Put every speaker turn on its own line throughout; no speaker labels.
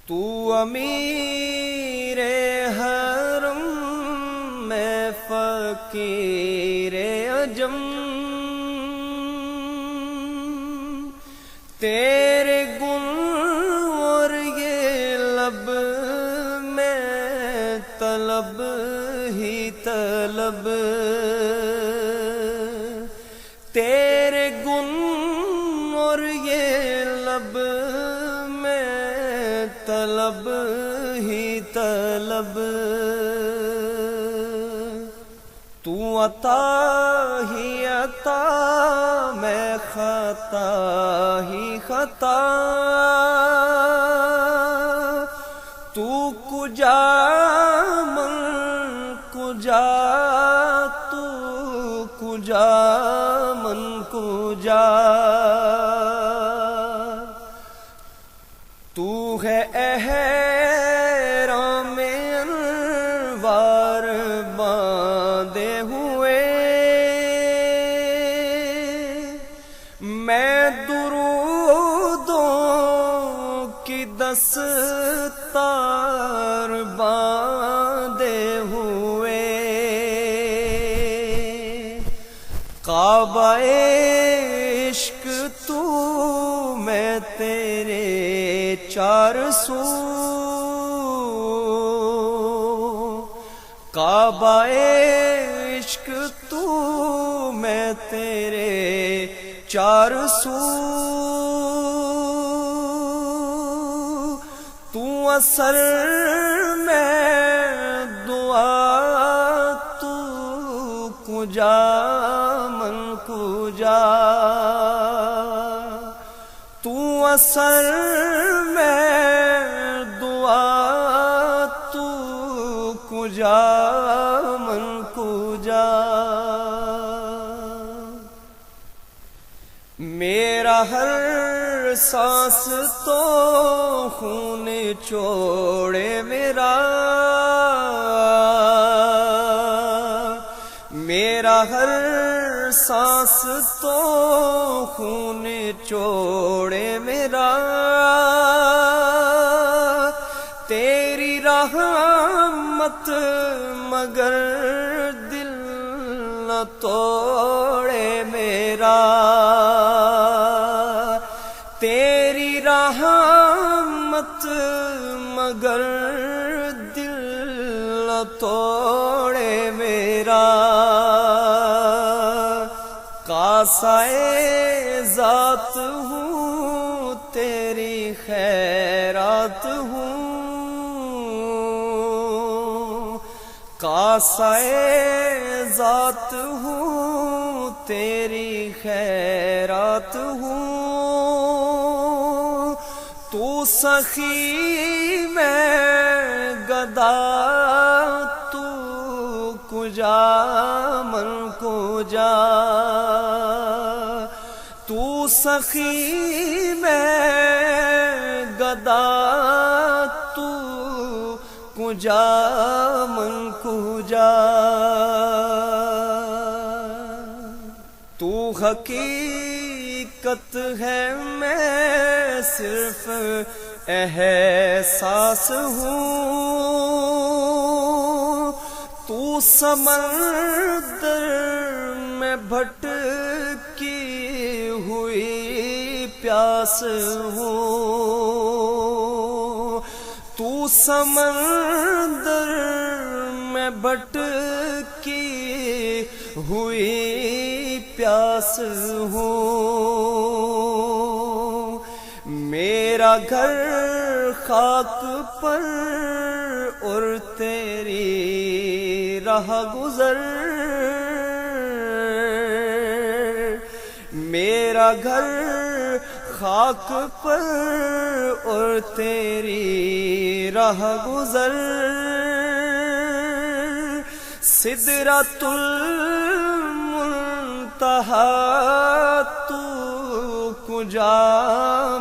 تو امیر حرم میں فقیر عجم، تیرے گن اور یہ لب میں طلب ہی طلب، تیرے گن اور یہ لب میں طلب ہی طلب، تو عطا ہی عطا میں خطا ہی خطا، تو کجا من کجا، تو کجا من کجا، تو ہے احرام انوار باندھے ہوئے، میں درودوں کی دستار باندھے ہوئے، کعبہ عشق تو میں تیرے چار سو، کعبہ عشق تو میں تیرے چار سو، تو اثر میں دعا، تو کجا من کجا، تو اثر میں دعا، تو کجا من کجا، میرا ہر سانس تو خون چوڑے میرا، میرا ہر سانس تو خون چوڑے میرا، تیری رحمت مگر دل نہ توڑے میرا، تیری رحمت مگر دل نہ توڑے میرا، کاسائے ذات ہوں تیری خیرات ہوں، کاسائے ذات ہوں تیری خیرات ہوں، تو سخی میں گدا، تو کجا من کجا، تو سخی میں گدا، تو کجا من کجا، تو حقیقت ہے میں صرف احساس ہوں، تو سمندر میں بھٹکی ہوئی پیاس ہوں، تو سمندر میں بھٹکی ہوئی پیاس ہوں، میرا گھر خاک پر اور تیری راہ گزر، میرا گھر خاک پر اور تیری راہ گزر، سدرۃ المنتہا، تو کجا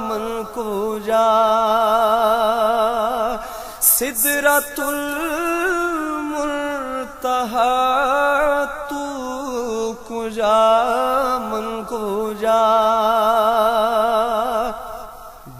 من کجا، سدرۃ المنتہا، تو کجا من کجا،